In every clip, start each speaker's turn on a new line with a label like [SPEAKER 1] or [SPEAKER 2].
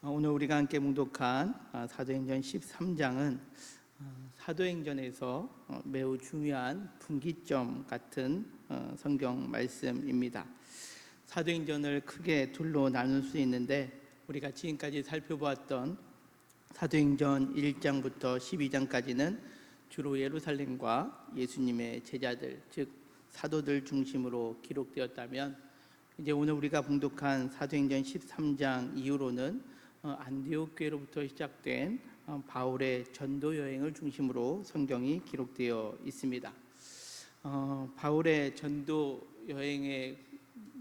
[SPEAKER 1] 오늘 우리가 함께 묵독한 사도행전 13장은 사도행전에서 매우 중요한 분기점 같은 성경 말씀입니다. 사도행전을 크게 둘로 나눌 수 있는데, 우리가 지금까지 살펴보았던 사도행전 1장부터 12장까지는 주로 예루살렘과 예수님의 제자들, 즉 사도들 중심으로 기록되었다면, 이제 오늘 우리가 봉독한 사도행전 13장 이후로는 안디옥 교회로부터 시작된 바울의 전도 여행을 중심으로 성경이 기록되어 있습니다. 바울의 전도 여행의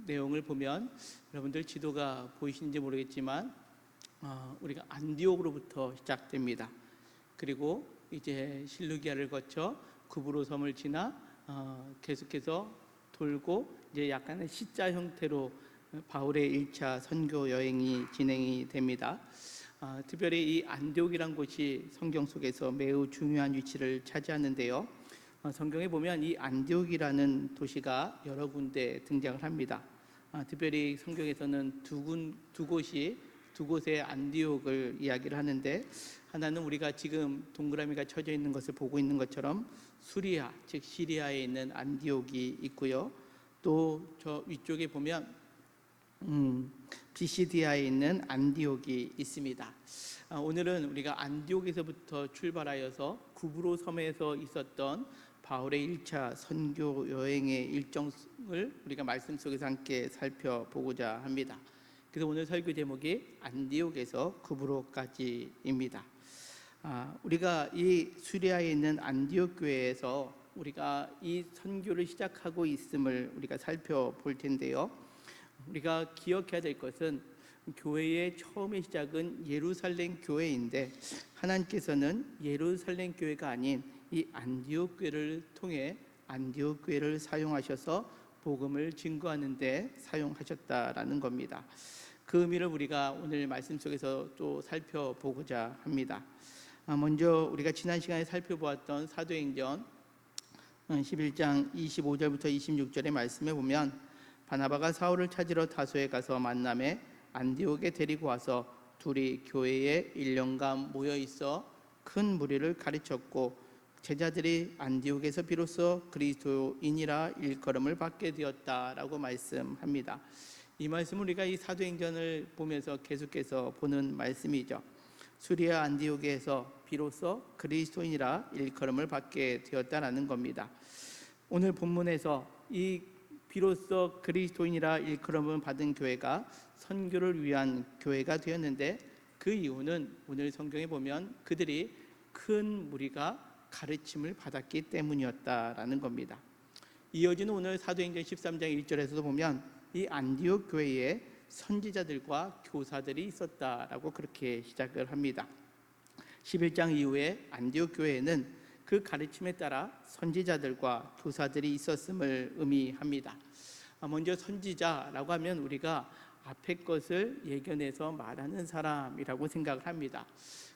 [SPEAKER 1] 내용을 보면 여러분들 지도가 보이시는지 모르겠지만 우리가 안디옥으로부터 시작됩니다. 그리고 이제 실루기아를 거쳐 구브로 섬을 지나 계속해서 돌고 이제 약간의 C자 형태로 바울의 1차 선교 여행이 진행이 됩니다. 특별히 이 안디옥이란 곳이 성경 속에서 매우 중요한 위치를 차지하는데요. 성경에 보면 이 안디옥이라는 도시가 여러 군데 등장을 합니다. 특별히 성경에서는 두 곳의 안디옥을 이야기를 하는데, 하나는 우리가 지금 동그라미가 쳐져 있는 것을 보고 있는 것처럼 수리아, 즉 시리아에 있는 안디옥이 있고요. 또 저 위쪽에 보면 비시디아에 있는 안디옥이 있습니다. 오늘은 우리가 안디옥에서부터 출발하여서 구브로 섬에서 있었던 바울의 1차 선교 여행의 일정을 우리가 말씀 속에서 함께 살펴보고자 합니다. 그래서 오늘 설교 제목이 안디옥에서 구브로까지입니다. 우리가 이 수리아에 있는 안디옥 교회에서 우리가 이 선교를 시작하고 있음을 우리가 살펴볼 텐데요. 우리가 기억해야 될 것은 교회의 처음의 시작은 예루살렘 교회인데, 하나님께서는 예루살렘 교회가 아닌 이 안디옥 교회를 통해 안디옥 교회를 사용하셔서 복음을 증거하는 데 사용하셨다라는 겁니다. 그 의미를 우리가 오늘 말씀 속에서 또 살펴보고자 합니다. 먼저 우리가 지난 시간에 살펴보았던 사도행전 11장 25절부터 26절의 말씀에 보면, 바나바가 사울을 찾으러 다소에 가서 만남에 안디옥에 데리고 와서 둘이 교회에 1년간 모여 있어 큰 무리를 가르쳤고, 제자들이 안디옥에서 비로소 그리스도인이라 일컬음을 받게 되었다라고 말씀합니다. 이 말씀을 우리가 이 사도행전을 보면서 계속해서 보는 말씀이죠. 수리아 안디옥에서 비로소 그리스도인이라 일컬음을 받게 되었다라는 겁니다. 오늘 본문에서 이 비로소 그리스도인이라 일컬음을 받은 교회가 선교를 위한 교회가 되었는데, 그 이유는 오늘 성경에 보면 그들이 큰 무리가 가르침을 받았기 때문이었다라는 겁니다. 이어지는 오늘 사도행전 13장 1절에서도 보면 이 안디옥 교회에 선지자들과 교사들이 있었다라고 그렇게 시작을 합니다. 11장 이후에 안디옥 교회에는 그 가르침에 따라 선지자들과 교사들이 있었음을 의미합니다. 먼저 선지자라고 하면 우리가 앞에 것을 예견해서 말하는 사람이라고 생각을 합니다.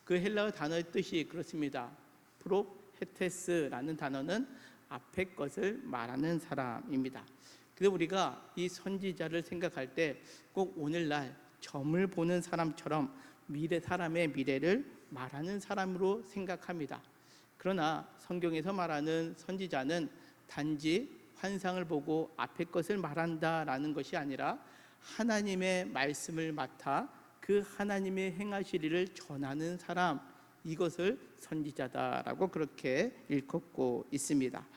[SPEAKER 1] 그 헬라어 단어의 뜻이 그렇습니다. 프로페테스라는 단어는 앞에 것을 말하는 사람입니다. 그래서 우리가 이 선지자를 생각할 때 꼭 오늘날 점을 보는 사람처럼 사람의 미래를 말하는 사람으로 생각합니다. 그러나 성경에서 말하는 선지자는 단지 환상을 보고 앞의 것을 말한다라는 것이 아니라 하나님의 말씀을 맡아 그 하나님의 행하실 일을 전하는 사람, 이것을 선지자다라고 그렇게 일컫고 있습니다.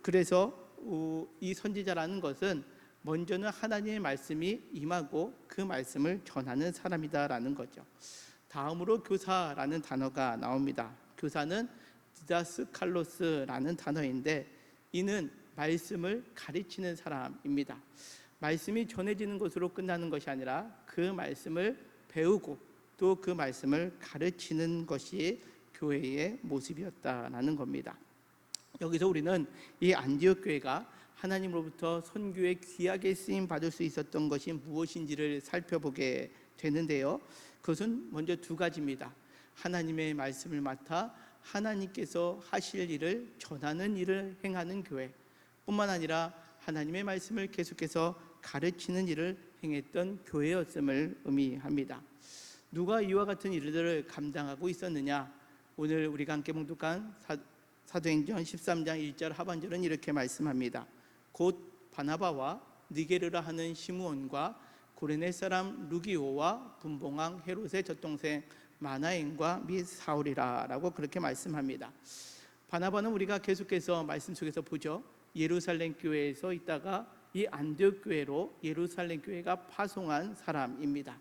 [SPEAKER 1] 그래서 이 선지자라는 것은 먼저는 하나님의 말씀이 임하고 그 말씀을 전하는 사람이다라는 거죠. 다음으로 교사라는 단어가 나옵니다. 교사는 디다스칼로스라는 단어인데, 이는 말씀을 가르치는 사람입니다. 말씀이 전해지는 것으로 끝나는 것이 아니라 그 말씀을 배우고 또 그 말씀을 가르치는 것이 교회의 모습이었다라는 겁니다. 여기서 우리는 이 안디옥 교회가 하나님으로부터 선교에 귀하게 쓰임 받을 수 있었던 것이 무엇인지를 살펴보게 되는데요. 그것은 먼저 두 가지입니다. 하나님의 말씀을 맡아 하나님께서 하실 일을 전하는 일을 행하는 교회, 뿐만 아니라 하나님의 말씀을 계속해서 가르치는 일을 행했던 교회였음을 의미합니다. 누가 이와 같은 일들을 감당하고 있었느냐? 오늘 우리가 함께 봉독한 사도행전 13장 1절 하반절은 이렇게 말씀합니다. 곧 바나바와 니게르라 하는 시므온과 구레네 사람 루기오와 분봉왕 헤롯의 젖동생 마나엔과 및 사울이라 라고 그렇게 말씀합니다. 바나바는 우리가 계속해서 말씀 속에서 보죠. 예루살렘 교회에서 있다가 이 안디옥 교회로 예루살렘 교회가 파송한 사람입니다.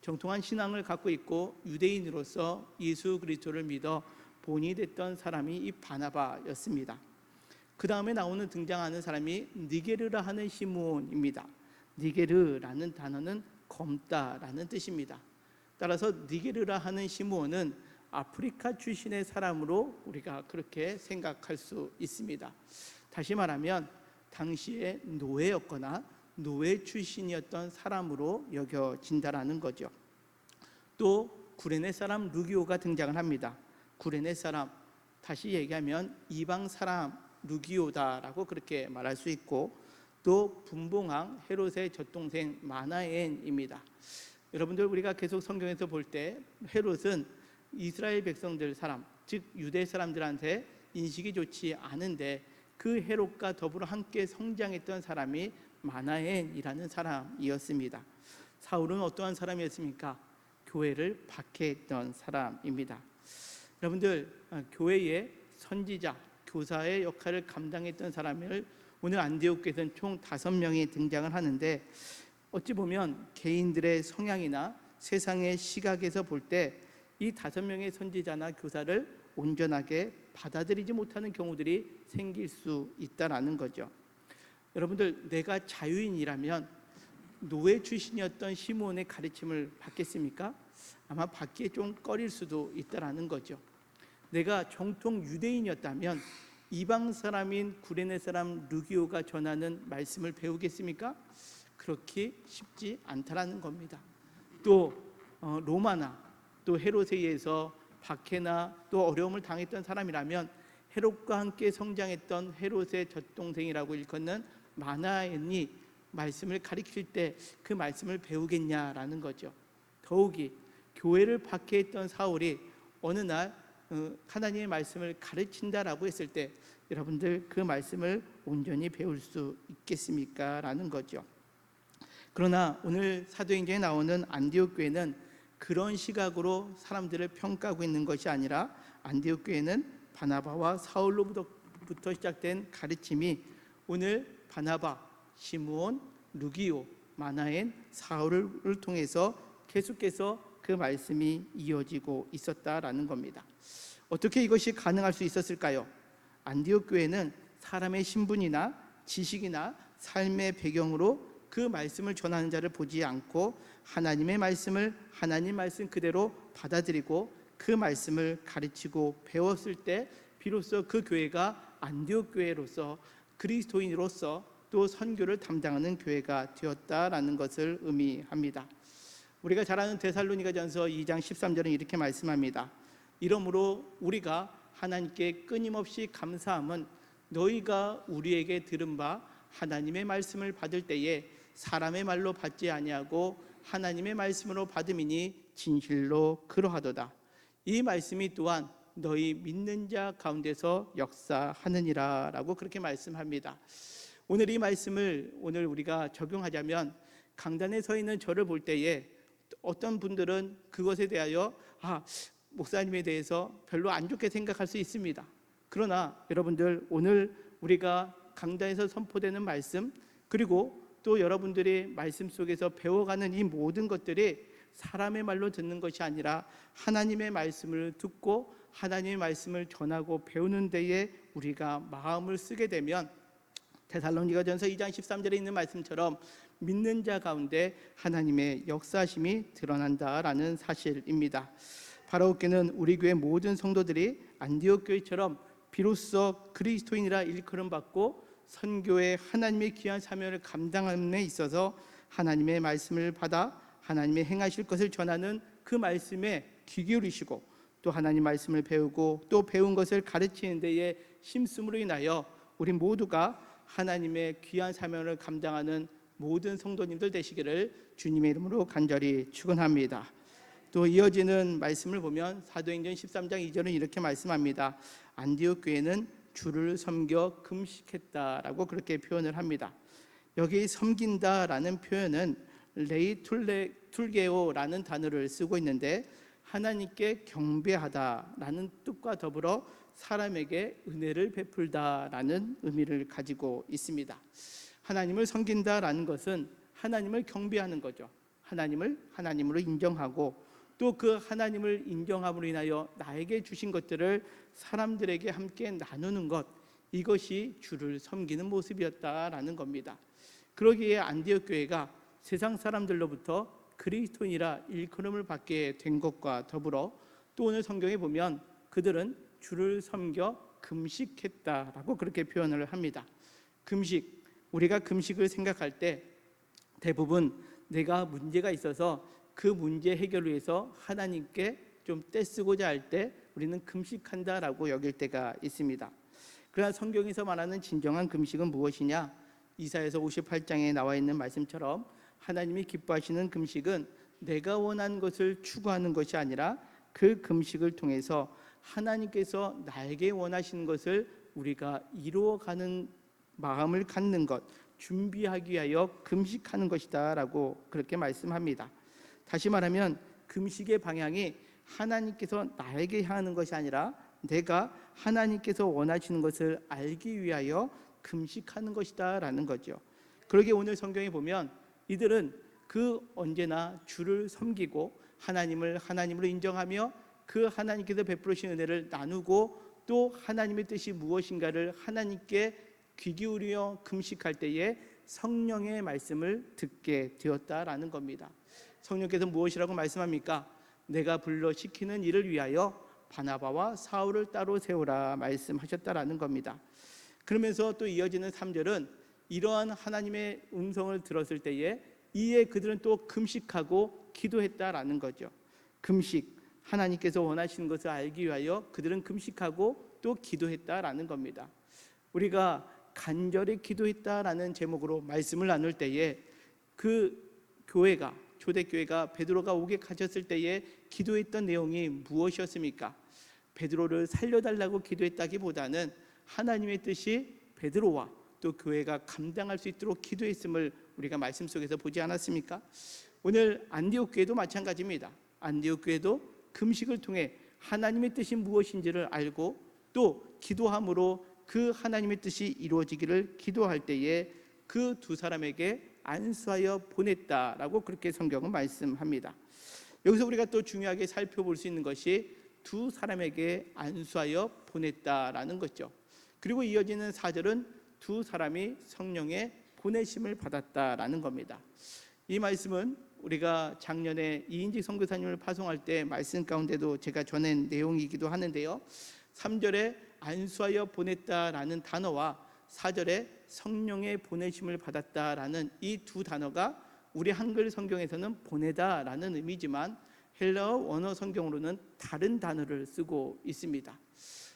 [SPEAKER 1] 정통한 신앙을 갖고 있고 유대인으로서 예수 그리스도를 믿어 본이 됐던 사람이 이 바나바였습니다. 그 다음에 등장하는 사람이 니게르라 하는 시므온입니다. 니게르라는 단어는 검다라는 뜻입니다. 따라서 니게르라 하는 시므온은 아프리카 출신의 사람으로 우리가 그렇게 생각할 수 있습니다. 다시 말하면 당시에 노예였거나 노예 출신이었던 사람으로 여겨진다라는 거죠. 또 구레네 사람 루기오가 등장을 합니다. 구레네 사람, 다시 얘기하면 이방 사람 루기오다라고 그렇게 말할 수 있고, 또 분봉왕 헤롯의 젖동생 마나엔입니다. 여러분들, 우리가 계속 성경에서 볼 때 헤롯은 이스라엘 백성들 사람, 즉 유대 사람들한테 인식이 좋지 않은데 그 헤롯과 더불어 함께 성장했던 사람이 마나엔이라는 사람이었습니다. 사울은 어떠한 사람이었습니까? 교회를 박해했던 사람입니다. 여러분들, 교회의 선지자, 교사의 역할을 감당했던 사람을 오늘 안디옥 교회에서는 총 5명이 등장을 하는데, 어찌 보면 개인들의 성향이나 세상의 시각에서 볼 때 이 5명의 선지자나 교사를 온전하게 받아들이지 못하는 경우들이 생길 수 있다라는 거죠. 여러분들, 내가 자유인이라면 노예 출신이었던 시므온의 가르침을 받겠습니까? 아마 받기에 좀 꺼릴 수도 있다라는 거죠. 내가 정통 유대인이었다면 이방 사람인 구레네 사람 루기오가 전하는 말씀을 배우겠습니까? 그렇게 쉽지 않다라는 겁니다. 또 로마나 또 헤롯에 의해서 박해나 또 어려움을 당했던 사람이라면 헤롯과 함께 성장했던 헤롯의 젖동생이라고 일컫는 마나엔이 말씀을 가르칠 때 그 말씀을 배우겠냐라는 거죠. 더욱이 교회를 박해했던 사울이 어느 날 하나님의 말씀을 가르친다라고 했을 때 여러분들 그 말씀을 온전히 배울 수 있겠습니까? 라는 거죠. 그러나 오늘 사도행전에 나오는 안디옥 교회는 그런 시각으로 사람들을 평가하고 있는 것이 아니라 안디옥 교회는 바나바와 사울로부터 시작된 가르침이 오늘 바나바, 시므온, 루기오, 마나엔, 사울을 통해서 계속해서 그 말씀이 이어지고 있었다라는 겁니다. 어떻게 이것이 가능할 수 있었을까요? 안디옥 교회는 사람의 신분이나 지식이나 삶의 배경으로 그 말씀을 전하는 자를 보지 않고 하나님의 말씀을 하나님 말씀 그대로 받아들이고 그 말씀을 가르치고 배웠을 때 비로소 그 교회가 안디옥 교회로서 그리스도인으로서 또 선교를 담당하는 교회가 되었다라는 것을 의미합니다. 우리가 잘 아는 데살로니가전서 2장 13절은 이렇게 말씀합니다. 이러므로 우리가 하나님께 끊임없이 감사함은 너희가 우리에게 들은 바 하나님의 말씀을 받을 때에 사람의 말로 받지 아니하고 하나님의 말씀으로 받음이니 진실로 그러하도다. 이 말씀이 또한 너희 믿는 자 가운데서 역사하느니라 라고 그렇게 말씀합니다. 오늘 이 말씀을 오늘 우리가 적용하자면 강단에 서 있는 저를 볼 때에 어떤 분들은 그것에 대하여 목사님에 대해서 별로 안 좋게 생각할 수 있습니다. 그러나 여러분들, 오늘 우리가 강단에서 선포되는 말씀, 그리고 또 여러분들이 말씀 속에서 배워가는 이 모든 것들이 사람의 말로 듣는 것이 아니라 하나님의 말씀을 듣고 하나님의 말씀을 전하고 배우는 데에 우리가 마음을 쓰게 되면 데살로니가전서 2장 13절에 있는 말씀처럼 믿는 자 가운데 하나님의 역사심이 드러난다라는 사실입니다. 바라옵기는 우리 교회 모든 성도들이 안디옥 교회처럼 비로소 그리스도인이라 일컬음받고 선교의 하나님의 귀한 사명을 감당함에 있어서 하나님의 말씀을 받아 하나님의 행하실 것을 전하는 그 말씀에 귀 기울이시고 또 하나님 말씀을 배우고 또 배운 것을 가르치는 데에 힘쓰므로 인하여 우리 모두가 하나님의 귀한 사명을 감당하는 모든 성도님들 되시기를 주님의 이름으로 간절히 축원합니다. 또 이어지는 말씀을 보면 사도행전 13장 2절은 이렇게 말씀합니다. 안디옥 교회는 주를 섬겨 금식했다라고 그렇게 표현을 합니다. 여기 섬긴다라는 표현은 레이툴게오라는 단어를 쓰고 있는데 하나님께 경배하다라는 뜻과 더불어 사람에게 은혜를 베풀다라는 의미를 가지고 있습니다. 하나님을 섬긴다라는 것은 하나님을 경배하는 거죠. 하나님을 하나님으로 인정하고 또 그 하나님을 인정함으로 인하여 나에게 주신 것들을 사람들에게 함께 나누는 것, 이것이 주를 섬기는 모습이었다라는 겁니다. 그러기에 안디옥 교회가 세상 사람들로부터 그리스도인이라 일컬음을 받게 된 것과 더불어 또 오늘 성경에 보면 그들은 주를 섬겨 금식했다라고 그렇게 표현을 합니다. 금식, 우리가 금식을 생각할 때 대부분 내가 문제가 있어서 그 문제 해결을 위해서 하나님께 좀 떼쓰고자 할 때 우리는 금식한다라고 여길 때가 있습니다. 그러나 성경에서 말하는 진정한 금식은 무엇이냐? 이사야서 58장에 나와 있는 말씀처럼 하나님이 기뻐하시는 금식은 내가 원하는 것을 추구하는 것이 아니라 그 금식을 통해서 하나님께서 나에게 원하시는 것을 우리가 이루어가는 마음을 갖는 것, 준비하기 위하여 금식하는 것이다 라고 그렇게 말씀합니다. 다시 말하면 금식의 방향이 하나님께서 나에게 향하는 것이 아니라 내가 하나님께서 원하시는 것을 알기 위하여 금식하는 것이다 라는 거죠. 그러기에 오늘 성경에 보면 이들은 그 언제나 주를 섬기고 하나님을 하나님으로 인정하며 그 하나님께서 베풀으신 은혜를 나누고 또 하나님의 뜻이 무엇인가를 하나님께 귀 기울여 금식할 때에 성령의 말씀을 듣게 되었다라는 겁니다. 성령께서 무엇이라고 말씀합니까? 내가 불러 시키는 일을 위하여 바나바와 사울을 따로 세우라 말씀하셨다라는 겁니다. 그러면서 또 이어지는 3절은 이러한 하나님의 음성을 들었을 때에 이에 그들은 또 금식하고 기도했다라는 거죠. 금식, 하나님께서 원하시는 것을 알기 위하여 그들은 금식하고 또 기도했다라는 겁니다. 우리가 간절히 기도했다라는 제목으로 말씀을 나눌 때에 그 교회가, 초대교회가 베드로가 오게 가졌을 때에 기도했던 내용이 무엇이었습니까? 베드로를 살려달라고 기도했다기보다는 하나님의 뜻이 베드로와 또 교회가 감당할 수 있도록 기도했음을 우리가 말씀 속에서 보지 않았습니까? 오늘 안디옥 교회도 마찬가지입니다. 안디옥 교회도 금식을 통해 하나님의 뜻이 무엇인지를 알고 또 기도함으로 그 하나님의 뜻이 이루어지기를 기도할 때에 그 두 사람에게 안수하여 보냈다라고 그렇게 성경은 말씀합니다. 여기서 우리가 또 중요하게 살펴볼 수 있는 것이 두 사람에게 안수하여 보냈다라는 거죠. 그리고 이어지는 4절은 두 사람이 성령의 보내심을 받았다라는 겁니다. 이 말씀은 우리가 작년에 이인직 선교사님을 파송할 때 말씀 가운데도 제가 전한 내용이기도 하는데요. 3절에 안수하여 보냈다라는 단어와 4절에 성령의 보내심을 받았다라는 이 두 단어가 우리 한글 성경에서는 보내다라는 의미지만 헬라어 원어 성경으로는 다른 단어를 쓰고 있습니다.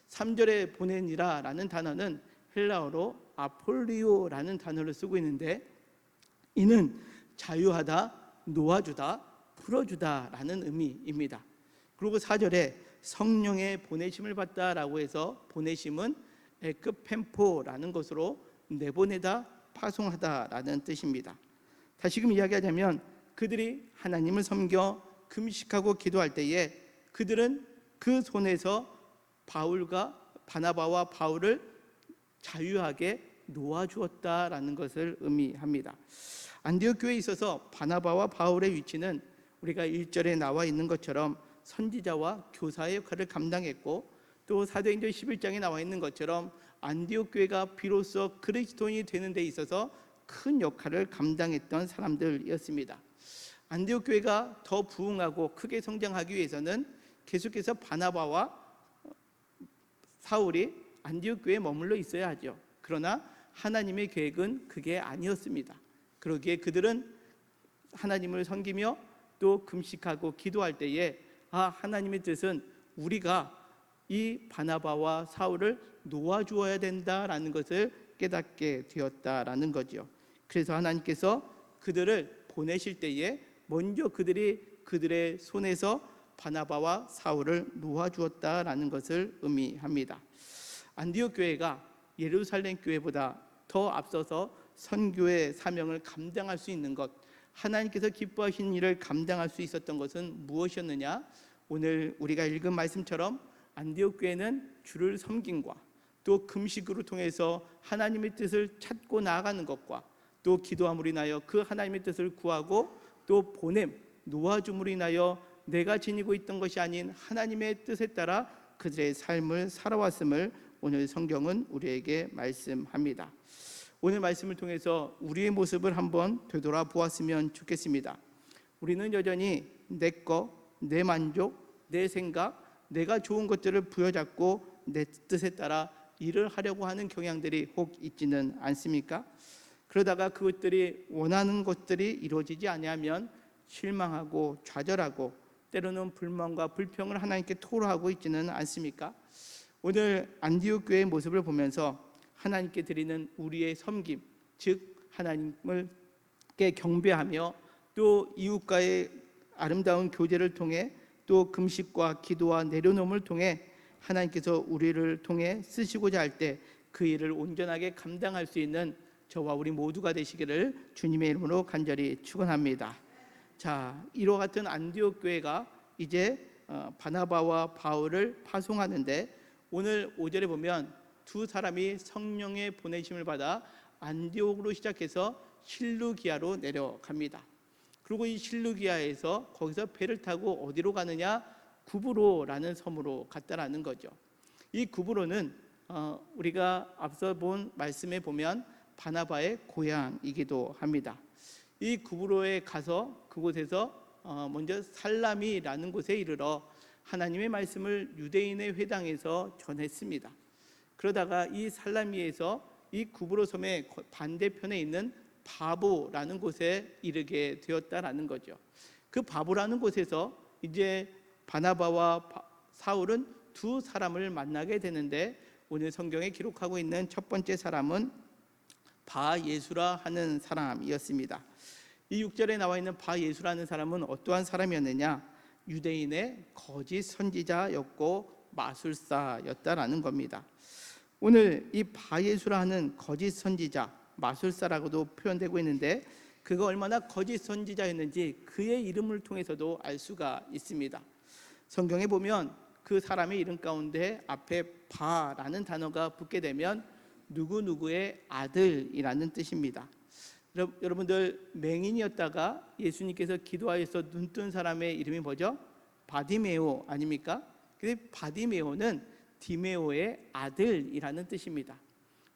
[SPEAKER 1] 3절에 보내니라라는 단어는 헬라어로 아폴리오라는 단어를 쓰고 있는데 이는 자유하다, 놓아주다, 풀어주다라는 의미입니다. 그리고 4절에 성령의 보내심을 받다라고 해서 보내심은 에크펜포라는 것으로 내보내다, 파송하다라는 뜻입니다. 다시금 이야기하자면 그들이 하나님을 섬겨 금식하고 기도할 때에 그들은 그 손에서 바나바와 바울을 자유하게 놓아주었다라는 것을 의미합니다. 안디옥 교회에 있어서 바나바와 바울의 위치는 우리가 1절에 나와 있는 것처럼 선지자와 교사의 역할을 감당했고 또 사도행전 11장에 나와 있는 것처럼 안디옥 교회가 비로소 그리스도인이 되는 데 있어서 큰 역할을 감당했던 사람들이었습니다. 안디옥 교회가 더 부흥하고 크게 성장하기 위해서는 계속해서 바나바와 사울이 안디옥 교회에 머물러 있어야 하죠. 그러나 하나님의 계획은 그게 아니었습니다. 그러기에 그들은 하나님을 섬기며 또 금식하고 기도할 때에 하나님의 뜻은 우리가 이 바나바와 사울을 놓아주어야 된다라는 것을 깨닫게 되었다라는 거죠. 그래서 하나님께서 그들을 보내실 때에 먼저 그들이 그들의 손에서 바나바와 사울을 놓아주었다라는 것을 의미합니다. 안디옥 교회가 예루살렘 교회보다 더 앞서서 선교의 사명을 감당할 수 있는 것, 하나님께서 기뻐하신 일을 감당할 수 있었던 것은 무엇이었느냐? 오늘 우리가 읽은 말씀처럼 안디옥 교회는 주를 섬김과 또 금식으로 통해서 하나님의 뜻을 찾고 나아가는 것과 또 기도함으로 인하여 그 하나님의 뜻을 구하고 또 보냄, 놓아줌으로 인하여 내가 지니고 있던 것이 아닌 하나님의 뜻에 따라 그들의 삶을 살아왔음을 오늘 성경은 우리에게 말씀합니다. 오늘 말씀을 통해서 우리의 모습을 한번 되돌아보았으면 좋겠습니다. 우리는 여전히 내 것, 내 만족, 내 생각, 내가 좋은 것들을 부여잡고 내 뜻에 따라 일을 하려고 하는 경향들이 혹 있지는 않습니까? 그러다가 그것들이 원하는 것들이 이루어지지 아니하면 실망하고 좌절하고 때로는 불만과 불평을 하나님께 토로하고 있지는 않습니까? 오늘 안디옥 교회의 모습을 보면서 하나님께 드리는 우리의 섬김, 즉 하나님께 경배하며 또 이웃과의 아름다운 교제를 통해 또 금식과 기도와 내려놓음을 통해 하나님께서 우리를 통해 쓰시고자 할 때 그 일을 온전하게 감당할 수 있는 저와 우리 모두가 되시기를 주님의 이름으로 간절히 축원합니다. 자, 이와 같은 안디옥 교회가 이제 바나바와 바울을 파송하는데 오늘 5절에 보면 두 사람이 성령의 보내심을 받아 안디옥으로 시작해서 실루기아로 내려갑니다. 그리고 이 실루기아에서 거기서 배를 타고 어디로 가느냐? 구브로라는 섬으로 갔다라는 거죠. 이 구브로는 우리가 앞서 본 말씀에 보면 바나바의 고향이기도 합니다. 이 구브로에 가서 그곳에서 먼저 살라미라는 곳에 이르러 하나님의 말씀을 유대인의 회당에서 전했습니다. 그러다가 이 살라미에서 이 구브로 섬의 반대편에 있는 바보라는 곳에 이르게 되었다라는 거죠. 그 바보라는 곳에서 이제 바나바와 사울은 두 사람을 만나게 되는데 오늘 성경에 기록하고 있는 첫 번째 사람은 바예수라 하는 사람이었습니다. 이 6절에 나와 있는 바예수라는 사람은 어떠한 사람이었느냐? 유대인의 거짓 선지자였고 마술사였다라는 겁니다. 오늘 이 바예수라 하는 거짓 선지자, 마술사라고도 표현되고 있는데 그가 얼마나 거짓 선지자였는지 그의 이름을 통해서도 알 수가 있습니다. 성경에 보면 그 사람의 이름 가운데 앞에 바라는 단어가 붙게 되면 누구누구의 아들이라는 뜻입니다. 여러분들 맹인이었다가 예수님께서 기도하여서 눈뜬 사람의 이름이 뭐죠? 바디메오 아닙니까? 근데 바디메오는 디메오의 아들이라는 뜻입니다.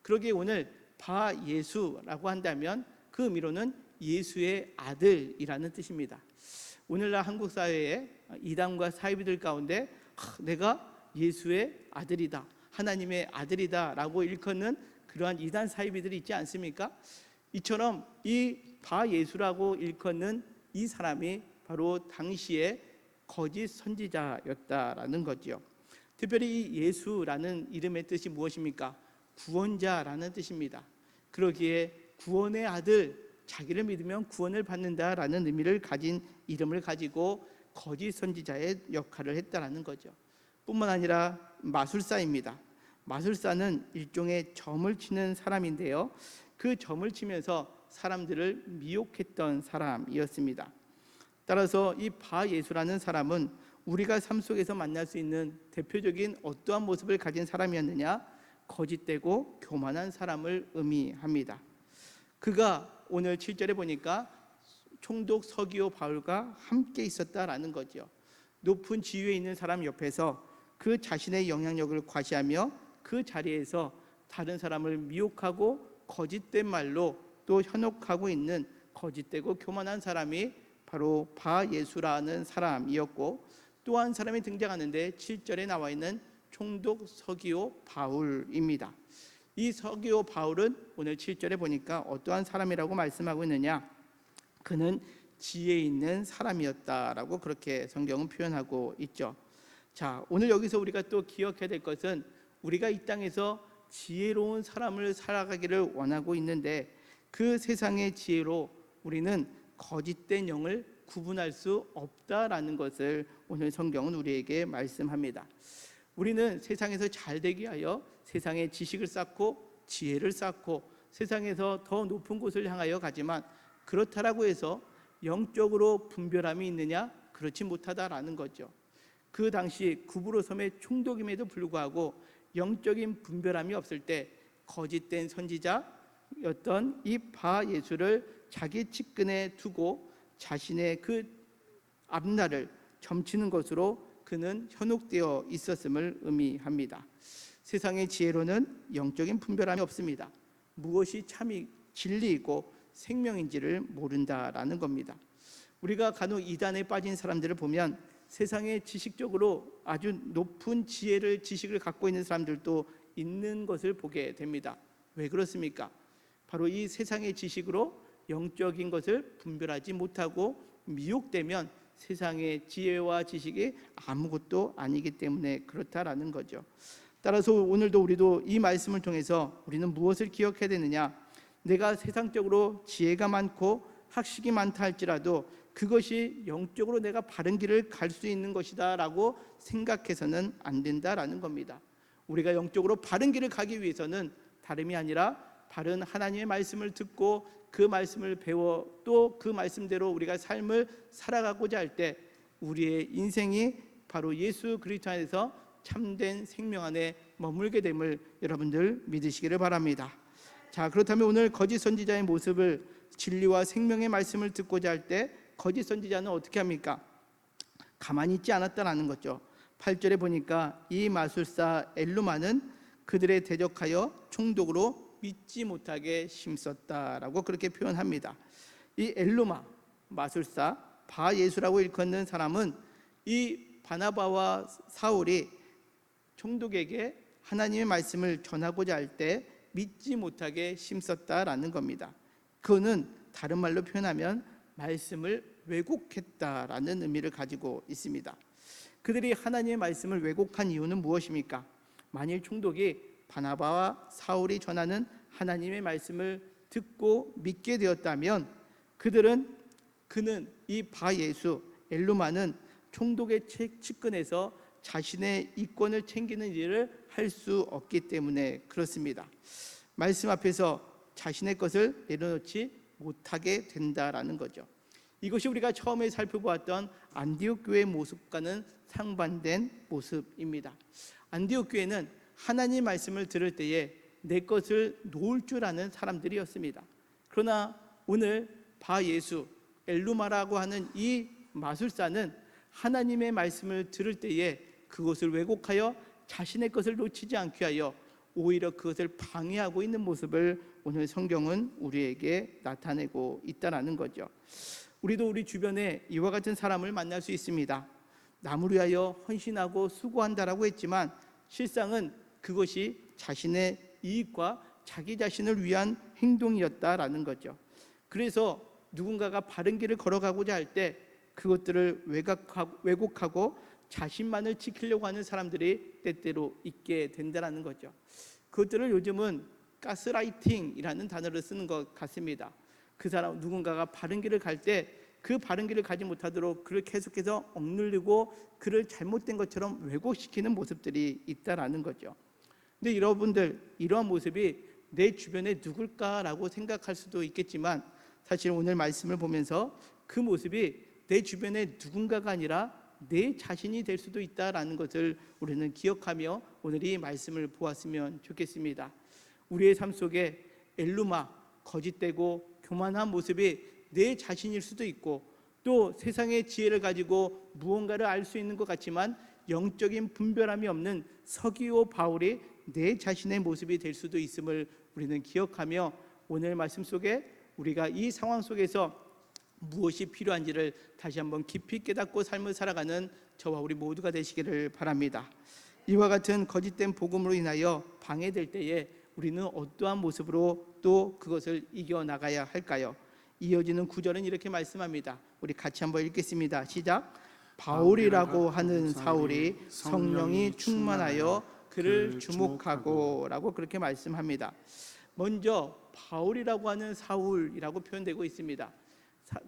[SPEAKER 1] 그러기에 오늘 바예수라고 한다면 그 의미로는 예수의 아들이라는 뜻입니다. 오늘날 한국 사회에 이단과 사이비들 가운데 내가 예수의 아들이다, 하나님의 아들이다 라고 일컫는 그러한 이단 사이비들이 있지 않습니까? 이처럼 이 바예수라고 일컫는 이 사람이 바로 당시에 거짓 선지자였다라는 거죠. 특별히 이 예수라는 이름의 뜻이 무엇입니까? 구원자라는 뜻입니다. 그러기에 구원의 아들, 자기를 믿으면 구원을 받는다라는 의미를 가진 이름을 가지고 거짓 선지자의 역할을 했다라는 거죠. 뿐만 아니라 마술사입니다. 마술사는 일종의 점을 치는 사람인데요, 그 점을 치면서 사람들을 미혹했던 사람이었습니다. 따라서 이 바예수라는 사람은 우리가 삶 속에서 만날 수 있는 대표적인 어떠한 모습을 가진 사람이었느냐? 거짓되고 교만한 사람을 의미합니다. 그가 오늘 7절에 보니까 총독 서기오 바울과 함께 있었다라는 거죠. 높은 지위에 있는 사람 옆에서 그 자신의 영향력을 과시하며 그 자리에서 다른 사람을 미혹하고 거짓된 말로 또 현혹하고 있는 거짓되고 교만한 사람이 바로 바예수라는 사람이었고, 또 한 사람이 등장하는데 7절에 나와 있는 총독 서기오 바울입니다. 이 서기오 바울은 오늘 7절에 보니까 어떠한 사람이라고 말씀하고 있느냐? 그는 지혜 있는 사람이었다라고 그렇게 성경은 표현하고 있죠. 자, 오늘 여기서 우리가 또 기억해야 될 것은 우리가 이 땅에서 지혜로운 사람을 살아가기를 원하고 있는데 그 세상의 지혜로 우리는 거짓된 영을 구분할 수 없다라는 것을 오늘 성경은 우리에게 말씀합니다. 우리는 세상에서 잘 되기 위하여 세상의 지식을 쌓고 지혜를 쌓고 세상에서 더 높은 곳을 향하여 가지만 그렇다라고 해서 영적으로 분별함이 있느냐? 그렇지 못하다라는 거죠. 그 당시 구브로섬의 총독임에도 불구하고 영적인 분별함이 없을 때 거짓된 선지자였던 이 바 예수를 자기 측근에 두고 자신의 그 앞날을 점치는 것으로 그는 현혹되어 있었음을 의미합니다. 세상의 지혜로는 영적인 분별함이 없습니다. 무엇이 참이 진리이고 생명인지를 모른다라는 겁니다. 우리가 간혹 이단에 빠진 사람들을 보면 세상의 지식적으로 아주 높은 지식을 갖고 있는 사람들도 있는 것을 보게 됩니다. 왜 그렇습니까? 바로 이 세상의 지식으로 영적인 것을 분별하지 못하고 미혹되면 세상의 지혜와 지식이 아무것도 아니기 때문에 그렇다라는 거죠. 따라서 오늘도 우리도 이 말씀을 통해서 우리는 무엇을 기억해야 되느냐? 내가 세상적으로 지혜가 많고 학식이 많다 할지라도 그것이 영적으로 내가 바른 길을 갈 수 있는 것이다 라고 생각해서는 안 된다라는 겁니다. 우리가 영적으로 바른 길을 가기 위해서는 다름이 아니라 바른 하나님의 말씀을 듣고 그 말씀을 배워 또 그 말씀대로 우리가 삶을 살아가고자 할 때 우리의 인생이 바로 예수 그리스도 안에서 참된 생명 안에 머물게 됨을 여러분들 믿으시기를 바랍니다. 자, 그렇다면 오늘 거짓 선지자의 모습을 진리와 생명의 말씀을 듣고자 할 때 거짓 선지자는 어떻게 합니까? 가만히 있지 않았다라는 거죠. 8절에 보니까 이 마술사 엘루마는 그들에 대적하여 총독으로 믿지 못하게 힘썼다라고 그렇게 표현합니다. 이 엘루마, 마술사, 바 예수라고 일컫는 사람은 이 바나바와 사울이 총독에게 하나님의 말씀을 전하고자 할 때 믿지 못하게 힘썼다라는 겁니다. 그거는 다른 말로 표현하면 말씀을 왜곡했다라는 의미를 가지고 있습니다. 그들이 하나님의 말씀을 왜곡한 이유는 무엇입니까? 만일 총독이 바나바와 사울이 전하는 하나님의 말씀을 듣고 믿게 되었다면 그는 이 바 예수 엘루마는 총독의 측근에서 자신의 이권을 챙기는 일을 할 수 없기 때문에 그렇습니다. 말씀 앞에서 자신의 것을 내려놓지 못하게 된다라는 거죠. 이것이 우리가 처음에 살펴보았던 안디옥 교회의 모습과는 상반된 모습입니다. 안디옥 교회는 하나님 말씀을 들을 때에 내 것을 놓을 줄 아는 사람들이었습니다. 그러나 오늘 바 예수 엘루마라고 하는 이 마술사는 하나님의 말씀을 들을 때에 그것을 왜곡하여 자신의 것을 놓치지 않게 하여 오히려 그것을 방해하고 있는 모습을 오늘 성경은 우리에게 나타내고 있다는 거죠. 우리도 우리 주변에 이와 같은 사람을 만날 수 있습니다. 남을 위하여 헌신하고 수고한다라고 했지만 실상은 그것이 자신의 이익과 자기 자신을 위한 행동이었다라는 거죠. 그래서 누군가가 바른 길을 걸어가고자 할 때 그것들을 왜곡하고 자신만을 지키려고 하는 사람들이 때때로 있게 된다는 거죠. 그것들을 요즘은 가스라이팅이라는 단어를 쓰는 것 같습니다. 그 사람 누군가가 바른 길을 갈 때 그 바른 길을 가지 못하도록 그를 계속해서 억누르고 그를 잘못된 것처럼 왜곡시키는 모습들이 있다라는 거죠. 근데 여러분들 이러한 모습이 내 주변에 누굴까라고 생각할 수도 있겠지만 사실 오늘 말씀을 보면서 그 모습이 내 주변에 누군가가 아니라 내 자신이 될 수도 있다라는 것을 우리는 기억하며 오늘 이 말씀을 보았으면 좋겠습니다. 우리의 삶 속에 엘루마, 거짓되고 교만한 모습이 내 자신일 수도 있고 또 세상의 지혜를 가지고 무언가를 알 수 있는 것 같지만 영적인 분별함이 없는 서기오 바울이 내 자신의 모습이 될 수도 있음을 우리는 기억하며 오늘 말씀 속에 우리가 이 상황 속에서 무엇이 필요한지를 다시 한번 깊이 깨닫고 삶을 살아가는 저와 우리 모두가 되시기를 바랍니다. 이와 같은 거짓된 복음으로 인하여 방해될 때에 우리는 어떠한 모습으로 또 그것을 이겨나가야 할까요? 이어지는 구절은 이렇게 말씀합니다. 우리 같이 한번 읽겠습니다. 시작. 바울이라고 하는 사울이 성령이 충만하여 그를 주목하고 라고 그렇게 말씀합니다. 먼저 바울이라고 하는 사울이라고 표현되고 있습니다.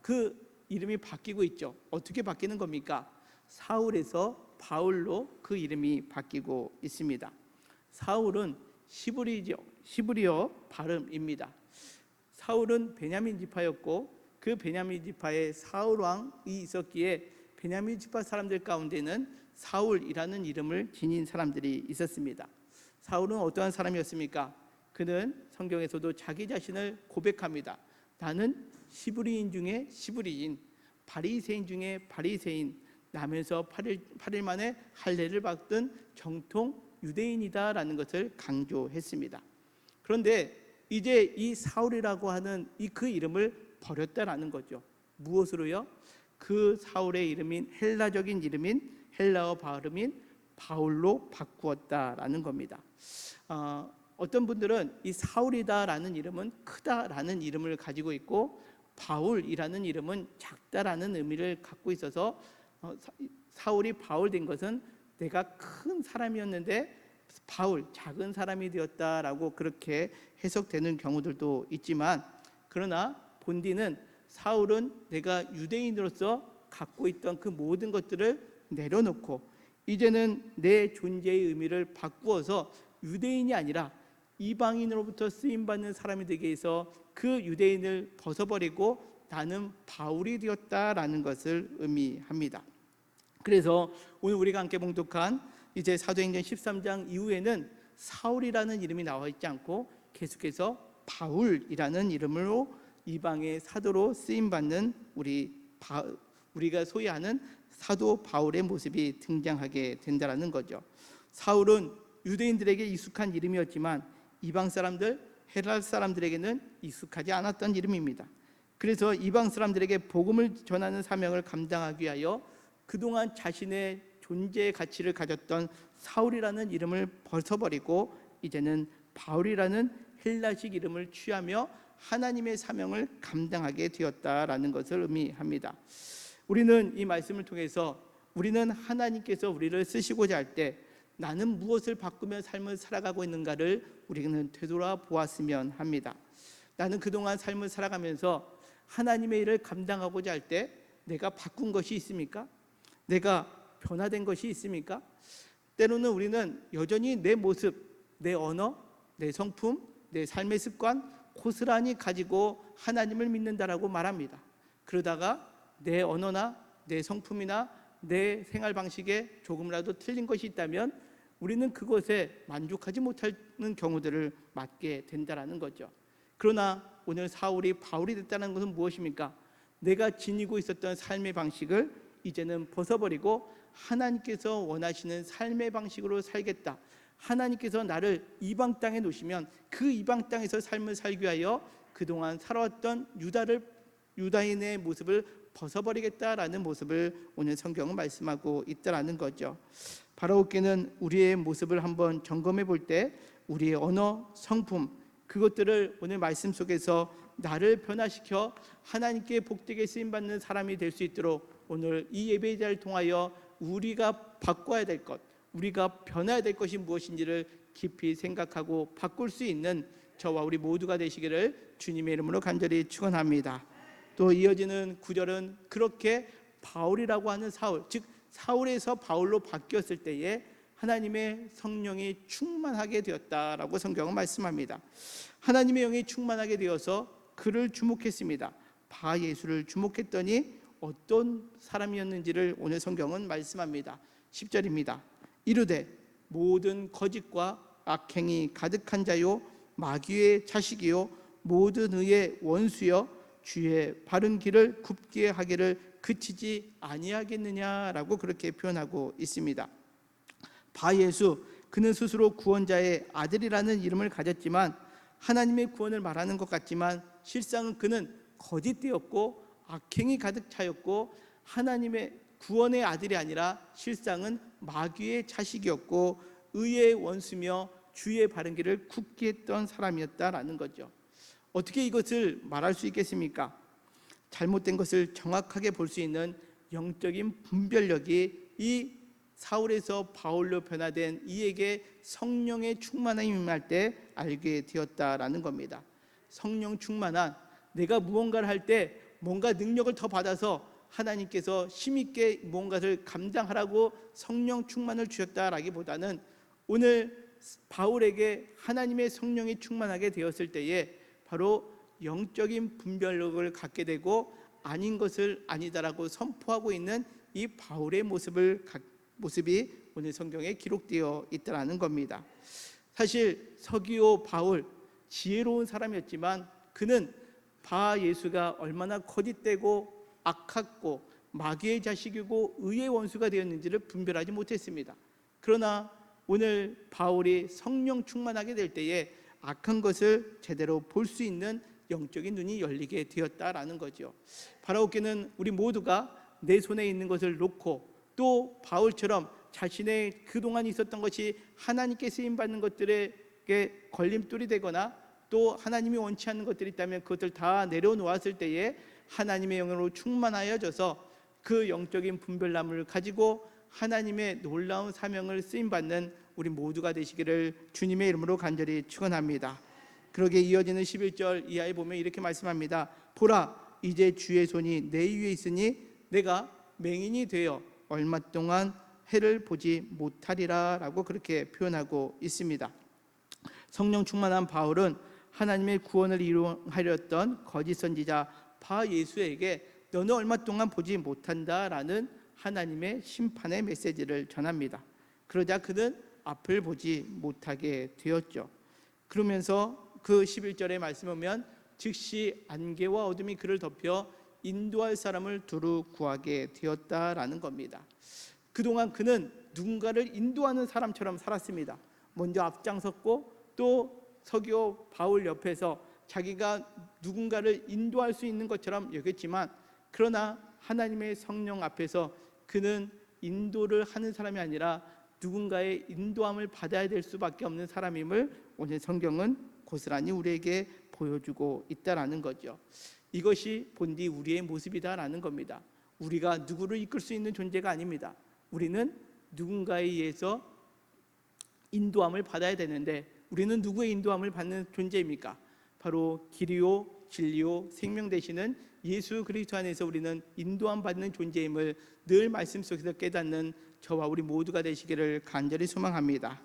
[SPEAKER 1] 그 이름이 바뀌고 있죠. 어떻게 바뀌는 겁니까? 사울에서 바울로 그 이름이 바뀌고 있습니다. 사울은 시브리어 발음입니다. 사울은 베냐민 지파였고 그 베냐민 지파에 사울 왕이 있었기에 베냐민 지파 사람들 가운데는 사울이라는 이름을 지닌 사람들이 있었습니다. 사울은 어떠한 사람이었습니까? 그는 성경에서도 자기 자신을 고백합니다. 나는 시브리인 중에 시브리인, 바리새인 중에 바리새인, 나면서 8일 만에 할례를 받던 정통 유대인이다라는 것을 강조했습니다. 그런데 이제 이 사울이라고 하는 그 이름을 버렸다라는 거죠. 무엇으로요? 그 사울의 이름인 헬라적인 이름인 헬라어 발음인 바울로 바꾸었다라는 겁니다. 어떤 분들은 이 사울이다라는 이름은 크다라는 이름을 가지고 있고 바울이라는 이름은 작다라는 의미를 갖고 있어서 사울이 바울 된 것은 내가 큰 사람이었는데 바울 작은 사람이 되었다라고 그렇게 해석되는 경우들도 있지만, 그러나 본디는 사울은 내가 유대인으로서 갖고 있던 그 모든 것들을 내려놓고 이제는 내 존재의 의미를 바꾸어서 유대인이 아니라 이방인으로부터 쓰임받는 사람이 되게 해서 그 유대인을 벗어버리고 나는 바울이 되었다라는 것을 의미합니다. 그래서 오늘 우리가 함께 봉독한 이제 사도행전 13장 이후에는 사울이라는 이름이 나와 있지 않고 계속해서 바울이라는 이름으로 이방의 사도로 쓰임받는 우리가 소위 하는 사도 바울의 모습이 등장하게 된다는 거죠. 사울은 유대인들에게 익숙한 이름이었지만 이방 사람들, 헬라 사람들에게는 익숙하지 않았던 이름입니다. 그래서 이방 사람들에게 복음을 전하는 사명을 감당하기 위하여 그동안 자신의 존재의 가치를 가졌던 사울이라는 이름을 벗어버리고 이제는 바울이라는 헬라식 이름을 취하며 하나님의 사명을 감당하게 되었다라는 것을 의미합니다. 우리는 이 말씀을 통해서 우리는 하나님께서 우리를 쓰시고자 할 때 나는 무엇을 바꾸며 삶을 살아가고 있는가를 우리는 되돌아보았으면 합니다. 나는 그동안 삶을 살아가면서 하나님의 일을 감당하고자 할 때 내가 바꾼 것이 있습니까? 내가 변화된 것이 있습니까? 때로는 우리는 여전히 내 모습, 내 언어, 내 성품, 내 삶의 습관 고스란히 가지고 하나님을 믿는다라고 말합니다. 그러다가 내 언어나 내 성품이나 내 생활 방식에 조금이라도 틀린 것이 있다면 우리는 그것에 만족하지 못하는 경우들을 맞게 된다라는 거죠. 그러나 오늘 사울이 바울이 됐다는 것은 무엇입니까? 내가 지니고 있었던 삶의 방식을 이제는 벗어버리고 하나님께서 원하시는 삶의 방식으로 살겠다. 하나님께서 나를 이방 땅에 놓으시면 그 이방 땅에서 삶을 살기 위하여 그동안 살아왔던 유다인의 모습을 벗어버리겠다라는 모습을 오늘 성경은 말씀하고 있다라는 거죠. 바라옵기는 우리의 모습을 한번 점검해 볼 때 우리의 언어, 성품 그것들을 오늘 말씀 속에서 나를 변화시켜 하나님께 복되게 쓰임받는 사람이 될 수 있도록 오늘 이 예배자를 통하여 우리가 바꿔야 될 것, 우리가 변해야 될 것이 무엇인지를 깊이 생각하고 바꿀 수 있는 저와 우리 모두가 되시기를 주님의 이름으로 간절히 축원합니다. 또 이어지는 구절은 그렇게 바울이라고 하는 사울, 즉 사울에서 바울로 바뀌었을 때에 하나님의 성령이 충만하게 되었다라고 성경은 말씀합니다. 하나님의 영이 충만하게 되어서 그를 주목했습니다. 바 예수를 주목했더니 어떤 사람이었는지를 오늘 성경은 말씀합니다. 10절입니다. 이르되 모든 거짓과 악행이 가득한 자요 마귀의 자식이요 모든 의의 원수여 주의 바른 길을 굽게 하기를 그치지 아니하겠느냐라고 그렇게 표현하고 있습니다. 바 예수, 그는 스스로 구원자의 아들이라는 이름을 가졌지만 하나님의 구원을 말하는 것 같지만 실상은 그는 거짓되었고 악행이 가득 차였고 하나님의 구원의 아들이 아니라 실상은 마귀의 자식이었고 의의 원수며 주의 바른 길을 굽게 했던 사람이었다라는 거죠. 어떻게 이것을 말할 수 있겠습니까? 잘못된 것을 정확하게 볼 수 있는 영적인 분별력이 이 사울에서 바울로 변화된 이에게 성령의 충만함이 임할 때 알게 되었다라는 겁니다. 성령 충만한, 내가 무언가를 할 때 뭔가 능력을 더 받아서 하나님께서 힘있게 뭔가를 감당하라고 성령 충만을 주셨다라기보다는 오늘 바울에게 하나님의 성령이 충만하게 되었을 때에 바로 영적인 분별력을 갖게 되고 아닌 것을 아니다라고 선포하고 있는 이 바울의 모습이 오늘 성경에 기록되어 있다는 겁니다. 사실 서기오 바울 지혜로운 사람이었지만 그는 바 예수가 얼마나 거짓되고 악하고 마귀의 자식이고 의의 원수가 되었는지를 분별하지 못했습니다. 그러나 오늘 바울이 성령 충만하게 될 때에 악한 것을 제대로 볼 수 있는 영적인 눈이 열리게 되었다라는 거죠. 바라옵기는 우리 모두가 내 손에 있는 것을 놓고 또 바울처럼 자신의 그동안 있었던 것이 하나님께 쓰임받는 것들에게 걸림돌이 되거나 또 하나님이 원치 않는 것들이 있다면 그것을 다 내려놓았을 때에 하나님의 영으로 충만하여져서 그 영적인 분별남을 가지고 하나님의 놀라운 사명을 쓰임받는 우리 모두가 되시기를 주님의 이름으로 간절히 축원합니다. 그러게 이어지는 11절 이하에 보면 이렇게 말씀합니다. 보라, 이제 주의 손이 내 위에 있으니 내가 맹인이 되어 얼마 동안 해를 보지 못하리라 라고 그렇게 표현하고 있습니다. 성령 충만한 바울은 하나님의 구원을 이루하려던 거짓 선지자 바 예수에게 너는 얼마 동안 보지 못한다라는 하나님의 심판의 메시지를 전합니다. 그러자 그는 앞을 보지 못하게 되었죠. 그러면서 그 11절의 말씀 보면 즉시 안개와 어둠이 그를 덮여 인도할 사람을 두루 구하게 되었다라는 겁니다. 그동안 그는 누군가를 인도하는 사람처럼 살았습니다. 먼저 앞장섰고 또 서기오 바울 옆에서 자기가 누군가를 인도할 수 있는 것처럼 여겼지만 그러나 하나님의 성령 앞에서 그는 인도를 하는 사람이 아니라 누군가의 인도함을 받아야 될 수밖에 없는 사람임을 오늘 성경은 고스란히 우리에게 보여주고 있다라는 거죠. 이것이 본디 우리의 모습이다라는 겁니다. 우리가 누구를 이끌 수 있는 존재가 아닙니다. 우리는 누군가에 의해서 인도함을 받아야 되는데 우리는 누구의 인도함을 받는 존재입니까? 바로 길이요 진리요 생명 되시는 예수 그리스도 안에서 우리는 인도함 받는 존재임을 늘 말씀 속에서 깨닫는 저와 우리 모두가 되시기를 간절히 소망합니다.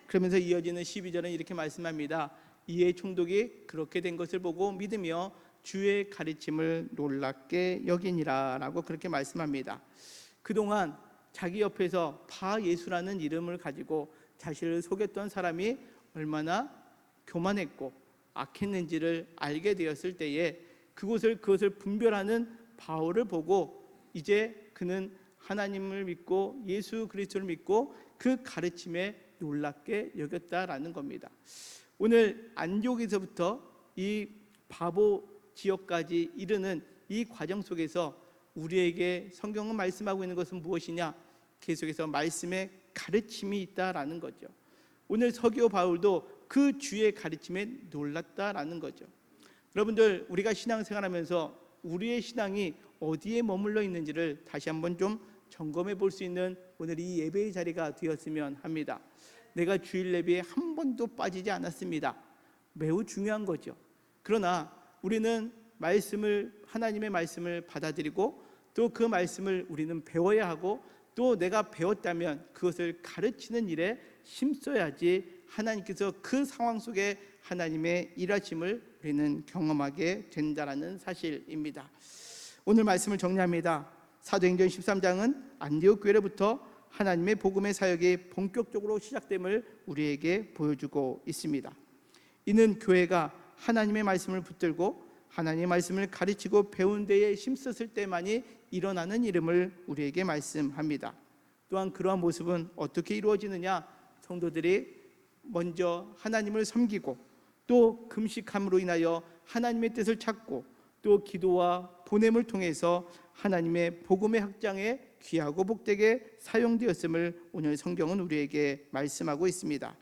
[SPEAKER 1] 그러면서 이어지는 12절은 이렇게 말씀합니다. 이에 총독이 그렇게 된 것을 보고 믿으며 주의 가르침을 놀랍게 여기니라 라고 그렇게 말씀합니다. 그동안 자기 옆에서 바 예수라는 이름을 가지고 자신을 속였던 사람이 얼마나 교만했고 악했는지를 알게 되었을 때에 그것을 분별하는 바울을 보고 이제 그는 하나님을 믿고 예수 그리스도를 믿고 그 가르침에 놀랍게 여겼다라는 겁니다. 오늘 안디옥에서부터 이 바보 지역까지 이르는 이 과정 속에서 우리에게 성경은 말씀하고 있는 것은 무엇이냐? 계속해서 말씀의 가르침이 있다라는 거죠. 오늘 서기오 바울도 그 주의 가르침에 놀랐다라는 거죠. 여러분들 우리가 신앙생활하면서 우리의 신앙이 어디에 머물러 있는지를 다시 한번 좀 점검해 볼 수 있는 오늘 이 예배의 자리가 되었으면 합니다. 내가 주일 예배에 한 번도 빠지지 않았습니다. 매우 중요한 거죠. 그러나 우리는 하나님의 말씀을 받아들이고 또 그 말씀을 우리는 배워야 하고 또 내가 배웠다면 그것을 가르치는 일에 힘써야지 하나님께서 그 상황 속에 하나님의 일하심을 우리는 경험하게 된다라는 사실입니다. 오늘 말씀을 정리합니다. 사도행전 13장은 안디옥 교회로부터 하나님의 복음의 사역이 본격적으로 시작됨을 우리에게 보여주고 있습니다. 이는 교회가 하나님의 말씀을 붙들고 하나님의 말씀을 가르치고 배운 데에 힘썼을 때만이 일어나는 일임을 우리에게 말씀합니다. 또한 그러한 모습은 어떻게 이루어지느냐? 성도들이 먼저 하나님을 섬기고 또 금식함으로 인하여 하나님의 뜻을 찾고 또 기도와 보냄을 통해서 하나님의 복음의 확장에 귀하고 복되게 사용되었음을 오늘 성경은 우리에게 말씀하고 있습니다.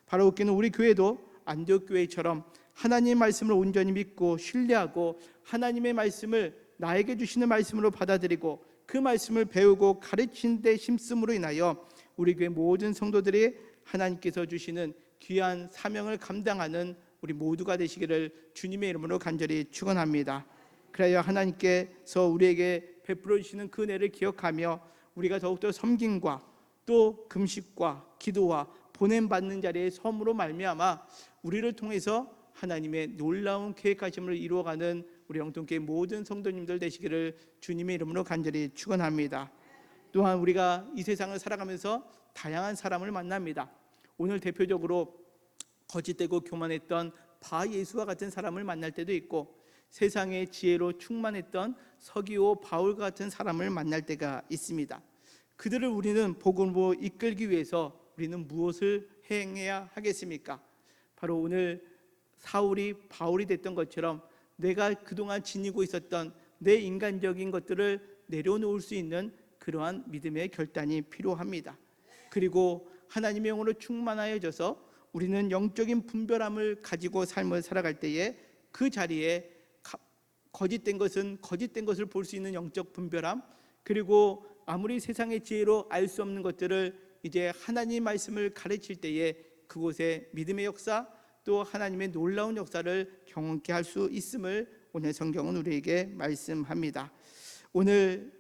[SPEAKER 1] 바로 웃기는 우리 교회도 안디옥 교회처럼 하나님의 말씀을 온전히 믿고 신뢰하고 하나님의 말씀을 나에게 주시는 말씀으로 받아들이고 그 말씀을 배우고 가르치는 데 힘쓰므로 인하여 우리 교회 모든 성도들이 하나님께서 주시는 귀한 사명을 감당하는 우리 모두가 되시기를 주님의 이름으로 간절히 축원합니다. 그래야 하나님께서 우리에게 베풀어 주시는 그 은혜를 기억하며 우리가 더욱더 섬김과 또 금식과 기도와 보냄받는 자리의 섬으로 말미암아 우리를 통해서 하나님의 놀라운 계획하심을 이루어가는 우리 영통교회 모든 성도님들 되시기를 주님의 이름으로 간절히 축원합니다. 또한 우리가 이 세상을 살아가면서 다양한 사람을 만납니다. 오늘 대표적으로 거짓되고 교만했던 바예수와 같은 사람을 만날 때도 있고, 세상의 지혜로 충만했던 서기오 바울과 같은 사람을 만날 때가 있습니다. 그들을 우리는 복음으로 이끌기 위해서 우리는 무엇을 행해야 하겠습니까? 바로 오늘 사울이 바울이 됐던 것처럼 내가 그동안 지니고 있었던 내 인간적인 것들을 내려놓을 수 있는 그러한 믿음의 결단이 필요합니다. 그리고 하나님의 영으로 충만하여져서 우리는 영적인 분별함을 가지고 삶을 살아갈 때에 그 자리에 거짓된 것은 거짓된 것을 볼 수 있는 영적 분별함, 그리고 아무리 세상의 지혜로 알 수 없는 것들을 이제 하나님 말씀을 가르칠 때에 그곳에 믿음의 역사 또 하나님의 놀라운 역사를 경험케 할 수 있음을 오늘 성경은 우리에게 말씀합니다. 오늘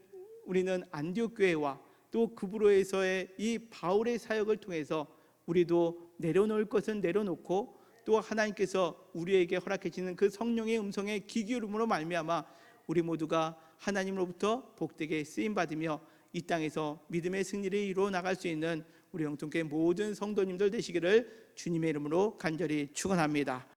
[SPEAKER 1] 우리는 안디옥 교회와 또 그브로에서의 이 바울의 사역을 통해서 우리도 내려놓을 것은 내려놓고 또 하나님께서 우리에게 허락해 주시는 그 성령의 음성에 귀 기울임으로 말미암아 우리 모두가 하나님으로부터 복되게 쓰임 받으며 이 땅에서 믿음의 승리를 이루어 나갈 수 있는 우리 영통교회 모든 성도님들 되시기를 주님의 이름으로 간절히 축원합니다.